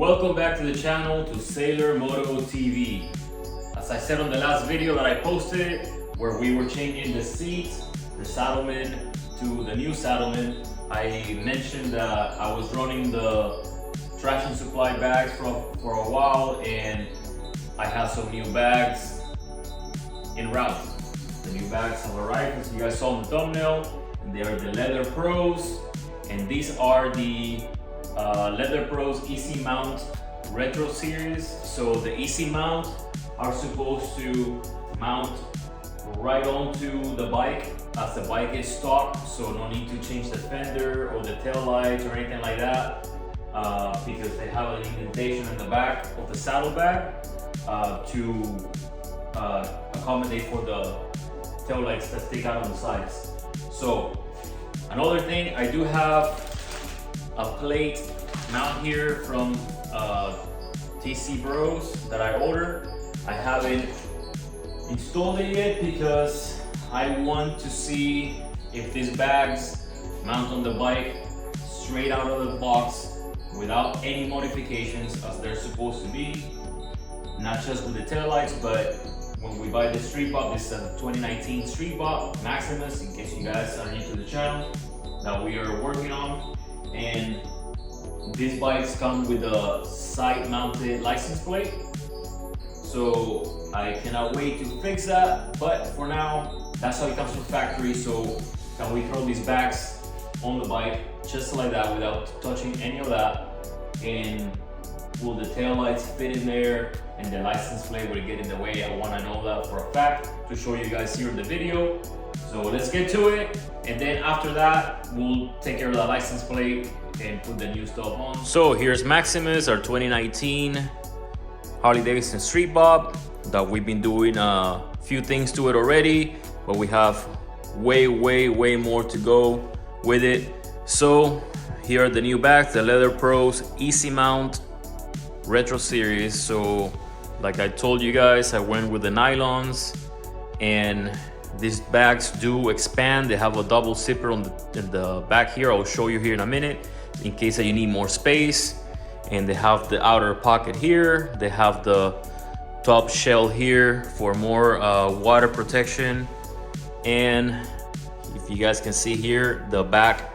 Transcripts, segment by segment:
Welcome back to the channel, to Sailor Moto TV. As I said on the last video that I posted, where we were changing the seats, the Saddleman to the new Saddleman, I mentioned that I was running the traction supply bags for a while, and I have some new bags en route. The new bags have arrived, as you guys saw in the thumbnail, and they are the LeatherPros, and these are the LeatherPros Easy Mount Retro Series. So the Easy Mount are supposed to mount right onto the bike as the bike is stock, so no need to change the fender or the tail lights or anything like that, because they have an indentation in the back of the saddlebag to accommodate for the tail lights that stick out on the sides. So another thing, I do have a plate mount here from TC Bros that I ordered. I haven't installed it yet because I want to see if these bags mount on the bike straight out of the box without any modifications as they're supposed to be, not just with the tail lights, but when we buy the Street Bob, this is a 2019 Street Bob Maximus, in case you guys are new to the channel, that we are working on. And these bikes come with a side-mounted license plate, so I cannot wait to fix that. But for now, that's how it comes from factory. So can we throw these bags on the bike just like that without touching any of that? And will the tail lights fit in there and the license plate will get in the way? I want to know that for a fact to show you guys here in the video. So let's get to it, and then after that we'll take care of the license plate and put the new stuff on. So here's Maximus, our 2019 Harley Davidson Street Bob that we've been doing a few things to it already, but we have way more to go with it. So here are the new bags, the LeatherPros Easy Mount Retro Series. So like I told you guys, I went with the nylons, and these bags do expand. They have a double zipper in the back here. I'll show you here in a minute in case that you need more space. And they have the outer pocket here. They have the top shell here for more water protection. And if you guys can see here, the back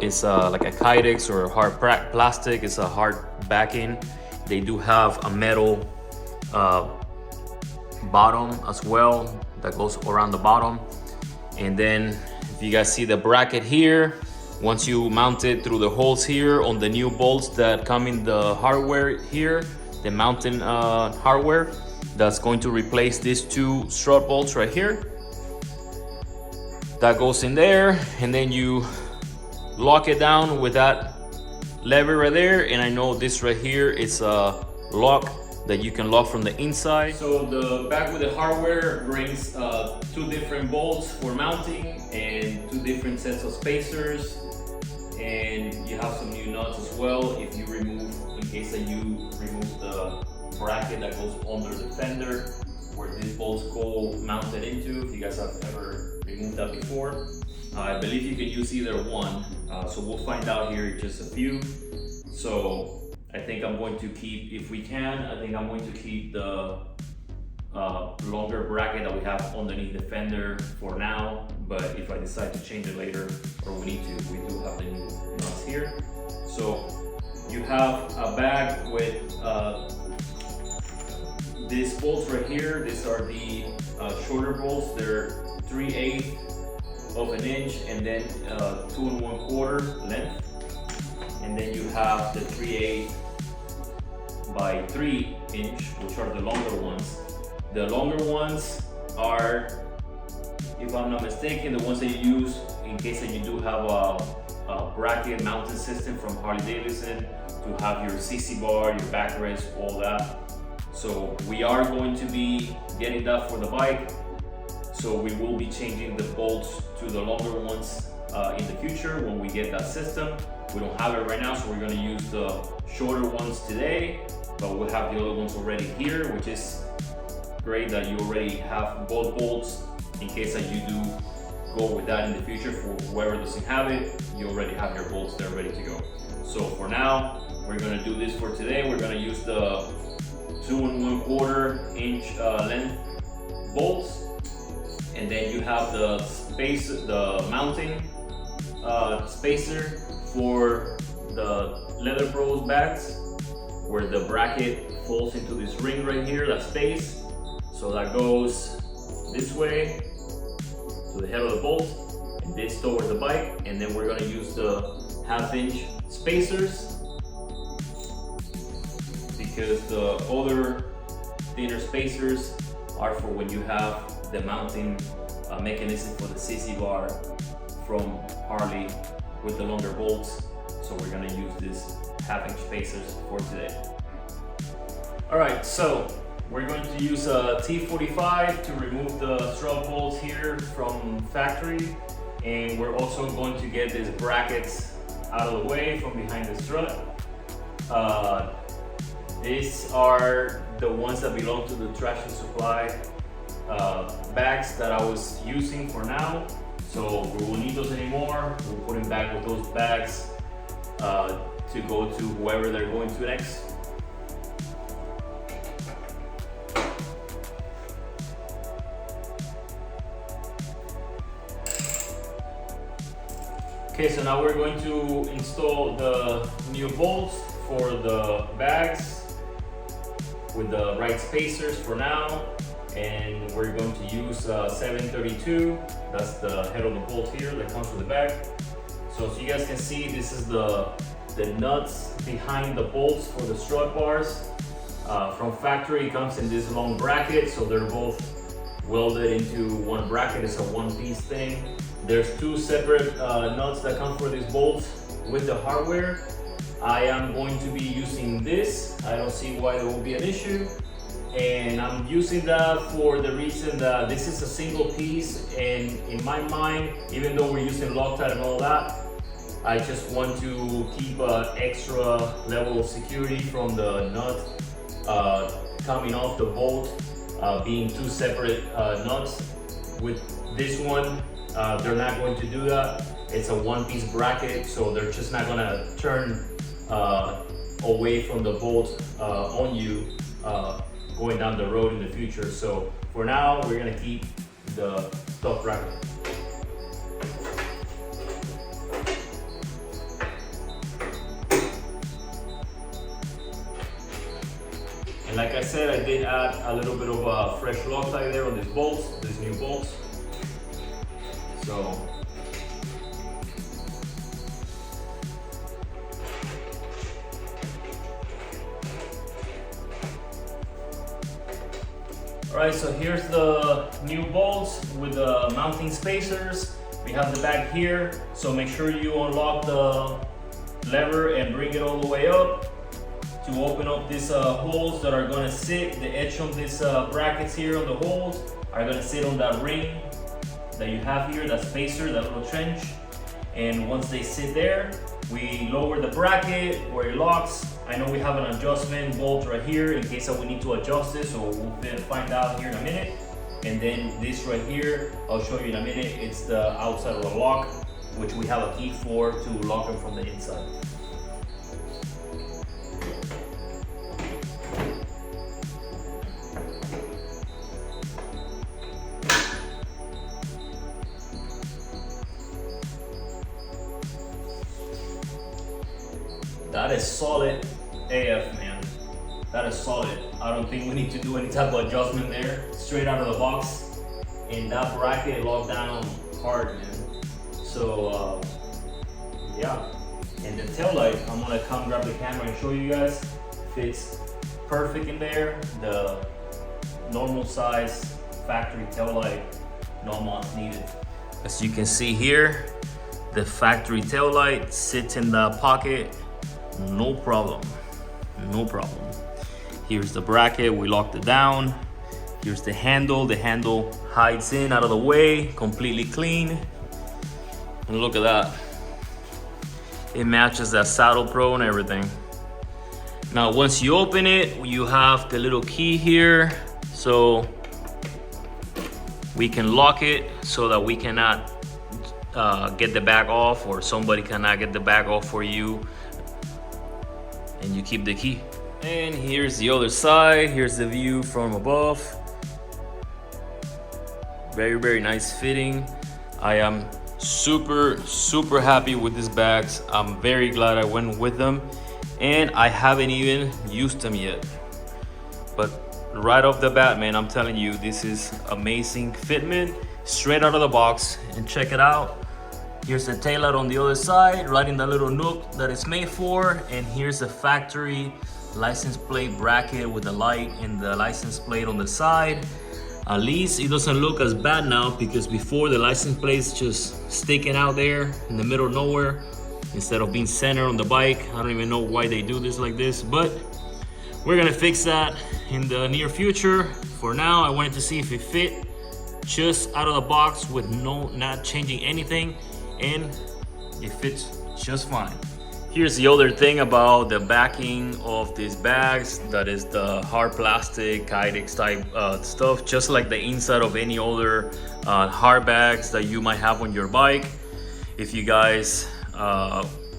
is like a Kydex or a hard plastic. It's a hard backing. They do have a metal bottom as well that goes around the bottom. And then if you guys see the bracket here, once you mount it through the holes here on the new bolts that come in the hardware here, the mounting hardware, that's going to replace these two strut bolts right here. That goes in there, and then you lock it down with that lever right there. And I know this right here is a lock that you can lock from the inside. So the bag with the hardware brings two different bolts for mounting and two different sets of spacers, and you have some new nuts as well if you remove, in case that you remove the bracket that goes under the fender where these bolts go mounted into, if you guys have ever removed that before. I believe you can use either one, so we'll find out here in just a few. So I think I'm going to keep, if we can, I think I'm going to keep the longer bracket that we have underneath the fender for now. But if I decide to change it later, or we need to, we do have the new nuts here. So you have a bag with these bolts right here. These are the shorter bolts. They're 3/8 of an inch and then 2 1/4 length. And then you have the 3/8 by 3 inch, which are the longer ones. The longer ones are, if I'm not mistaken, the ones that you use in case that you do have a bracket mounting system from Harley Davidson to have your CC bar, your backrest, all that. So we are going to be getting that for the bike. So we will be changing the bolts to the longer ones in the future when we get that system. We don't have it right now, so we're going to use the shorter ones today, but we'll have the other ones already here, which is great that you already have both bolts in case that you do go with that in the future. For whoever doesn't have it, you already have your bolts there ready to go. So for now, we're gonna do this for today. We're gonna use the 2 1/4 inch length bolts, and then you have the mounting spacer for the LeatherPros bags, where the bracket falls into this ring right here, that space. So that goes this way to the head of the bolt, and this towards the bike. And then we're gonna use the 1/2 inch spacers, because the other thinner spacers are for when you have the mounting mechanism for the CC bar from Harley with the longer bolts. So we're gonna use this 1/2 inch spacers for today. All right, so we're going to use a T45 to remove the strut bolts here from factory, and we're also going to get these brackets out of the way from behind the strut. These are the ones that belong to the trash and supply bags that I was using for now. So we won't need those anymore. We'll put them back with those bags to go to whoever they're going to next. Okay, so now we're going to install the new bolts for the bags with the right spacers for now, and we're going to use 732. That's the head of the bolt here that comes with the bag. So you guys can see, this is the nuts behind the bolts for the strut bars. From factory, it comes in this long bracket, so they're both welded into one bracket. It's a one-piece thing. There's 2 separate nuts that come for these bolts with the hardware. I am going to be using this. I don't see why there will be an issue. And I'm using that for the reason that this is a single piece, and in my mind, even though we're using Loctite and all that, I just want to keep an extra level of security from the nut coming off the bolt, being 2 separate nuts. With this one, they're not going to do that. It's a one-piece bracket, so they're just not gonna turn away from the bolt on you going down the road in the future. So for now, we're gonna keep the top bracket. And like I said, I did add a little bit of fresh Loctite there on these bolts, these new bolts. So alright, so here's the new bolts with the mounting spacers. We have the bag here, so make sure you unlock the lever and bring it all the way up to open up these holes that are gonna sit. The edge of these brackets here on the holes are gonna sit on that ring that you have here, that spacer, that little trench. And once they sit there, we lower the bracket where it locks. I know we have an adjustment bolt right here in case that we need to adjust this, so we'll find out here in a minute. And then this right here, I'll show you in a minute. It's the outside of the lock, which we have a key for to lock them from the inside. That is solid AF, man. That is solid. I don't think we need to do any type of adjustment there. Straight out of the box. And that bracket locked down hard, man. So, yeah. And the tail light, I'm gonna come grab the camera and show you guys. Fits perfect in there. The normal size factory tail light, no mods needed. As you can see here, the factory tail light sits in the pocket. No problem, no problem. Here's the bracket, we locked it down. Here's the handle hides in out of the way, completely clean. And look at that. It matches that Saddle Pro and everything. Now, once you open it, you have the little key here. So we can lock it so that we cannot get the bag off, or somebody cannot get the bag off for you. and you keep the key. And here's the other side. Here's the view from above. Very, very nice fitting. I am super happy with these bags. I'm very glad I went with them, and I haven't even used them yet. But right off the bat, man, I'm telling you, this is amazing fitment, straight out of the box. And check it out. Here's the taillight on the other side, right in the little nook that it's made for. And here's the factory license plate bracket with the light and the license plate on the side. At least it doesn't look as bad now, because before the license plate's just sticking out there in the middle of nowhere instead of being centered on the bike. I don't even know why they do this like this, but we're gonna fix that in the near future. For now, I wanted to see if it fit just out of the box with not changing anything, and it fits just fine. Here's the other thing about the backing of these bags. That is the hard plastic Kydex type stuff, just like the inside of any other hard bags that you might have on your bike. If you guys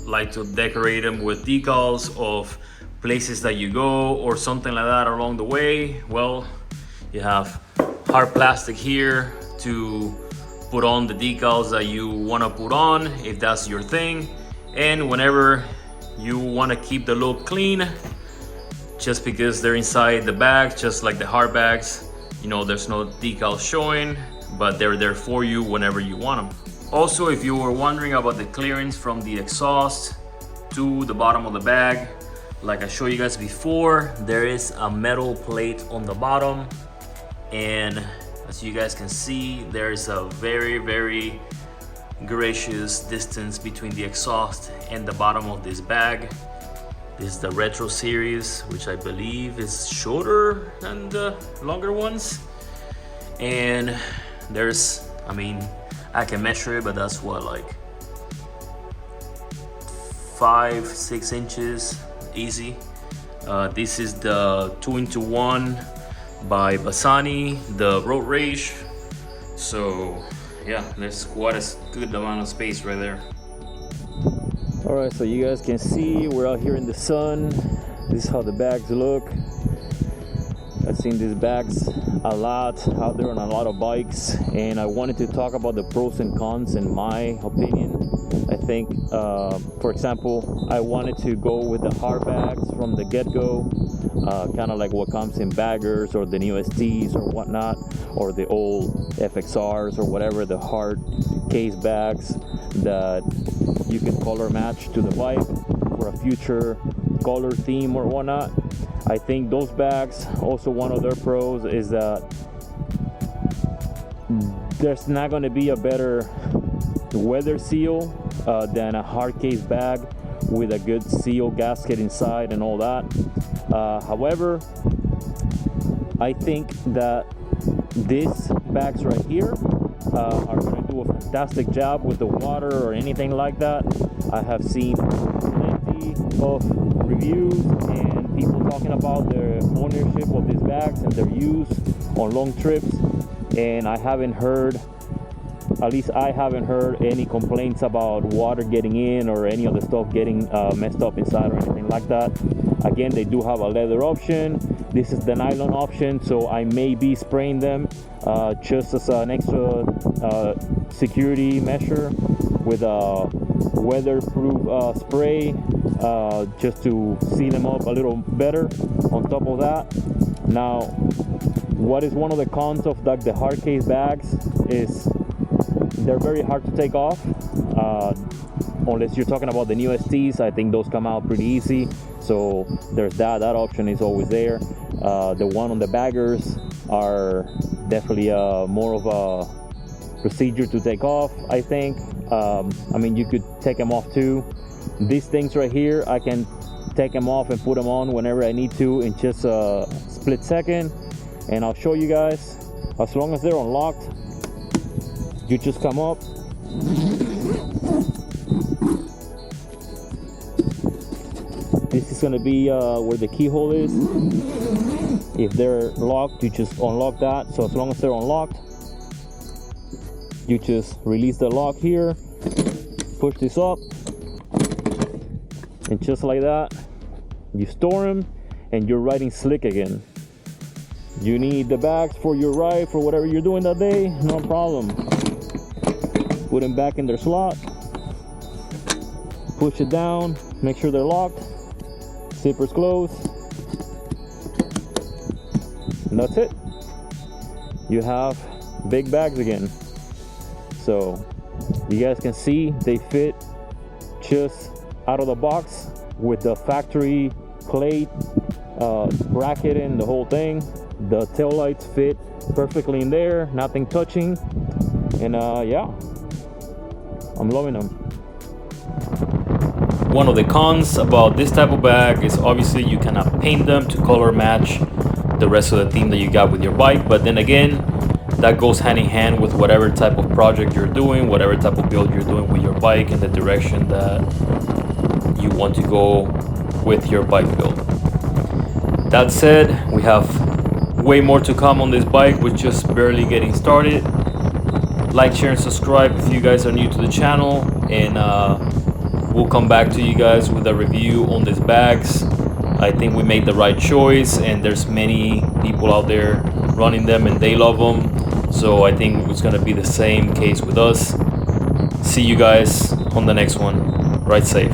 like to decorate them with decals of places that you go or something like that along the way, well, you have hard plastic here to put on the decals that you want to put on, if that's your thing. And whenever you want to keep the look clean, just because they're inside the bag, just like the hard bags, you know, there's no decals showing, but they're there for you whenever you want them. Also, if you were wondering about the clearance from the exhaust to the bottom of the bag, like I showed you guys before, there is a metal plate on the bottom, and as you guys can see, there's a very gracious distance between the exhaust and the bottom of this bag. This is the Retro series, which I believe is shorter than the longer ones. And there's, I mean, I can measure it, but that's what, like 5-6 inches easy. This is the 2-in-1 by Bassani, the Road Rage. So yeah, there's quite a good amount of space right there. All right, so you guys can see we're out here in the sun. This is how the bags look. I've seen these bags a lot out there on a lot of bikes, and I wanted to talk about the pros and cons in my opinion. I think, for example, I wanted to go with the hard bags from the get-go, kind of like what comes in baggers or the new STs or whatnot, or the old FXRs or whatever, the hard case bags that you can color match to the bike for a future color theme or whatnot. I think those bags, also one of their pros is that there's not going to be a better weather seal than a hard case bag with a good seal gasket inside and all that. However, I think that these bags right here are going to do a fantastic job with the water or anything like that. I have seen plenty of reviews and people talking about their ownership of these bags and their use on long trips, and I haven't heard, at least I haven't heard any complaints about water getting in or any of the stuff getting messed up inside or anything like that. Again, they do have a leather option. This is the nylon option, so I may be spraying them just as an extra security measure with a weatherproof spray, just to seal them up a little better. On top of that, now, what is one of the cons of like the hard case bags is they're very hard to take off. Unless you're talking about the new STs, I think those come out pretty easy. So there's that option is always there. The one on the baggers are definitely more of a procedure to take off, I think. I mean, you could take them off too. These things right here, I can take them off and put them on whenever I need to in just a split second. And I'll show you guys, as long as they're unlocked, you just come up. This is going to be where the keyhole is. If they're locked, you just unlock that. So as long as they're unlocked, you just release the lock here, push this up, and just like that, you store them, and you're riding slick again. You need the bags for your ride for whatever you're doing that day, no problem. Put them back in their slot, push it down, make sure they're locked, zippers closed, and that's it. You have big bags again. So you guys can see they fit just out of the box with the factory plate, bracket in the whole thing. The tail lights fit perfectly in there, nothing touching, and yeah, I'm loving them. One of the cons about this type of bag is obviously you cannot paint them to color match the rest of the theme that you got with your bike, but then again, that goes hand in hand with whatever type of project you're doing, whatever type of build you're doing with your bike, and the direction that you want to go with your bike build. That said, we have way more to come on this bike. We're just barely getting started. Like, share, and subscribe if you guys are new to the channel, and we'll come back to you guys with a review on these bags. I think we made the right choice, and there's many people out there running them and they love them, so I think it's gonna be the same case with us. See you guys on the next one. Ride safe.